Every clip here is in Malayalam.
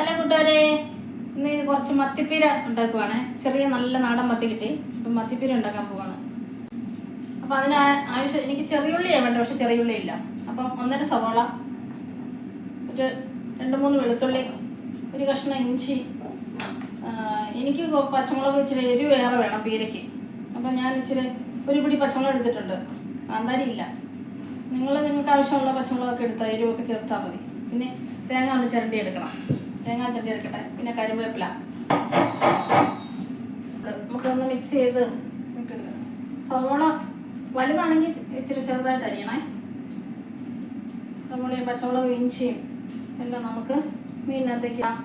ഹലോ കൂട്ടുകാരെ, ഇന്ന് കുറച്ച് മത്തിപ്പീര ഉണ്ടാക്കുവാണ്. ചെറിയ നല്ല നാടൻ മത്തി കിട്ടി. അപ്പം മത്തിപ്പീര ഉണ്ടാക്കാൻ പോവാണ്. അപ്പം അതിന് ആവശ്യം എനിക്ക് ചെറിയുള്ളിയാണ് വേണ്ട, പക്ഷെ ചെറിയുള്ളി ഇല്ല. അപ്പം 1.5 സവാള, ഒരു 2-3 വെളുത്തുള്ളി, ഒരു കഷ്ണം ഇഞ്ചി. എനിക്ക് പച്ചമുളക് ഇച്ചിരി എരിവ് വേറെ വേണം പീരയ്ക്ക്. അപ്പം ഞാൻ ഇച്ചിരി ഒരു പിടി പച്ചമുളക് എടുത്തിട്ടുണ്ട്. കാന്താരി ഇല്ല. നിങ്ങൾക്ക് ആവശ്യമുള്ള പച്ചമുളകൊക്കെ എടുത്താൽ എരിവൊക്കെ ചേർത്താൽ മതി. പിന്നെ തേങ്ങ ഒന്ന് ചിരണ്ടി എടുക്കണം. തേങ്ങ ചിരണ്ടി എടുക്കട്ടെ. പിന്നെ കറിവേപ്പില നമുക്കൊന്ന് മിക്സ് ചെയ്ത് എടുക്കണം. സവോള വലുതാണെങ്കിൽ ഇച്ചിരി ചെറുതായിട്ട് അരിയണേ. സവോളയും പച്ചമുളകും ഇഞ്ചിയും എല്ലാം നമുക്ക് മീനിനകത്തേക്ക് ഇടാം.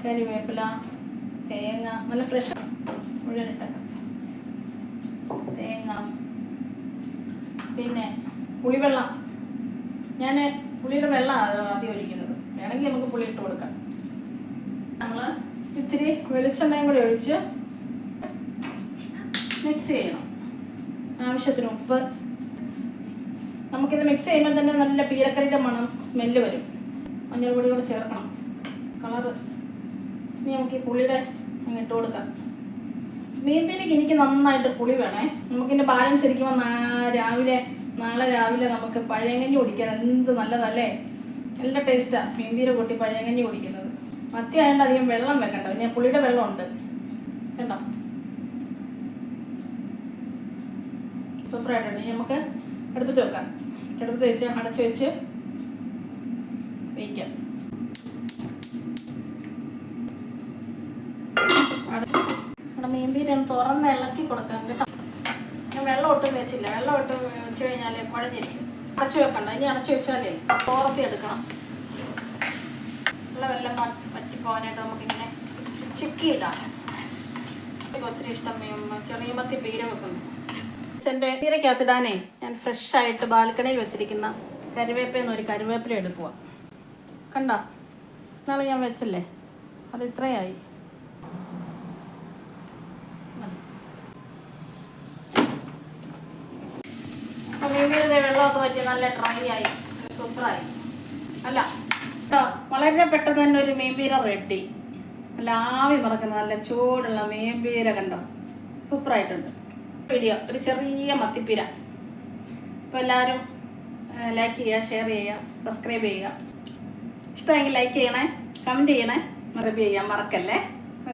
കറിവേപ്പില, തേങ്ങ നല്ല ഫ്രഷ് മുഴുവനിട്ടേക്കാം. തേങ്ങ, പിന്നെ പുളിവെള്ളം. ഞാൻ പുളിയുടെ വെള്ളം ആദ്യം ഒഴിക്കുന്നത്. വേണമെങ്കിൽ നമുക്ക് പുളി ഇട്ട് കൊടുക്കാം. നമ്മൾ ഇത്തിരി വെളിച്ചെണ്ണയും കൂടി ഒഴിച്ച് മിക്സ് ചെയ്യണം. ആവശ്യത്തിന് ഉപ്പ്. നമുക്കിത് മിക്സ് ചെയ്യുമ്പോൾ തന്നെ നല്ല പീരക്കറിയുടെ മണം സ്മെല്ല് വരും. മഞ്ഞൾപ്പൊടി കൂടി ചേർക്കണം, കളറ്. ഇനി നമുക്ക് ഈ പുളിയുടെ അങ്ങ് ഇട്ട് കൊടുക്കാം. മീൻ പീരയ്ക്ക് എനിക്ക് നന്നായിട്ട് പുളി വേണേ. നമുക്കിൻ്റെ ബാലൻസ് ഇരിക്കുമ്പോൾ നാളെ രാവിലെ നമുക്ക് പഴയങ്ങഞ്ഞി കുടിക്കാൻ എന്ത് നല്ലതല്ലേ. നല്ല ടേസ്റ്റാണ് മീൻ പീര കൂട്ടി പഴയങ്ങഞ്ഞി കുടിക്കുന്നത്. മത്തി ആയതുകൊണ്ട് അധികം വെള്ളം വെക്കണ്ട. പിന്നെ പുളിയുടെ വെള്ളമുണ്ട് കേട്ടോ. സൂപ്പറായിട്ടുണ്ട്. നമുക്ക് അടുപ്പത്ത് വെക്കാം. അടുപ്പത്ത് വെച്ച് അടച്ച് വെച്ച് വേവിക്കാം. നമ്മുടെ മീൻ പീര തുറന്ന് ഇളക്കി കൊടുക്കാം കേട്ടോ. ഞാൻ വെള്ളം ഒട്ടും വെച്ചില്ല. വെള്ളം ഒട്ടും വെച്ച് കഴിഞ്ഞാൽ കുഴഞ്ഞിരിക്കും. അടച്ചു വെക്കണ്ട. ഇനി അടച്ചു വെച്ചാലേ തോർത്തി എടുക്കണം. വെള്ളം പറ്റിപ്പോകാനായിട്ട് നമുക്കിങ്ങനെ ചിക്കി ഇടാം. എനിക്ക് ഒത്തിരി ഇഷ്ടം ചെറിയ മത്തി പീര വെക്കുന്നു. എൻ്റെ പീരയ്ക്കകത്തിടാനേ ഞാൻ ഫ്രഷായിട്ട് ബാൽക്കണിയിൽ വെച്ചിരിക്കുന്ന കറിവേപ്പില ഒരു കറിവേപ്പില എടുക്കുക. കണ്ടോ, നാളെ ഞാൻ വെച്ചല്ലേ, അത് ഇത്രയായി. മീൻപീരയുടെ വെള്ളമൊക്കെ പറ്റി നല്ല ഡ്രൈ ആയി, സൂപ്പറായി. അല്ല കേട്ടോ, വളരെ പെട്ടെന്ന് തന്നെ ഒരു മീൻപീര റെഡി. നല്ല ആവി മറക്കുന്ന നല്ല ചൂടുള്ള മീൻപീര കണ്ടോ, സൂപ്പറായിട്ടുണ്ട്. വീഡിയോ ഒരു ചെറിയ മത്തിപ്പീര. അപ്പോൾ എല്ലാവരും ലൈക്ക് ചെയ്യുക, ഷെയർ ചെയ്യുക, സബ്സ്ക്രൈബ് ചെയ്യുക. ഇഷ്ടമെങ്കിൽ ലൈക്ക് ചെയ്യണേ, കമൻറ്റ് ചെയ്യണേ, റിവ്യൂ ചെയ്യാൻ മറക്കല്ലേ.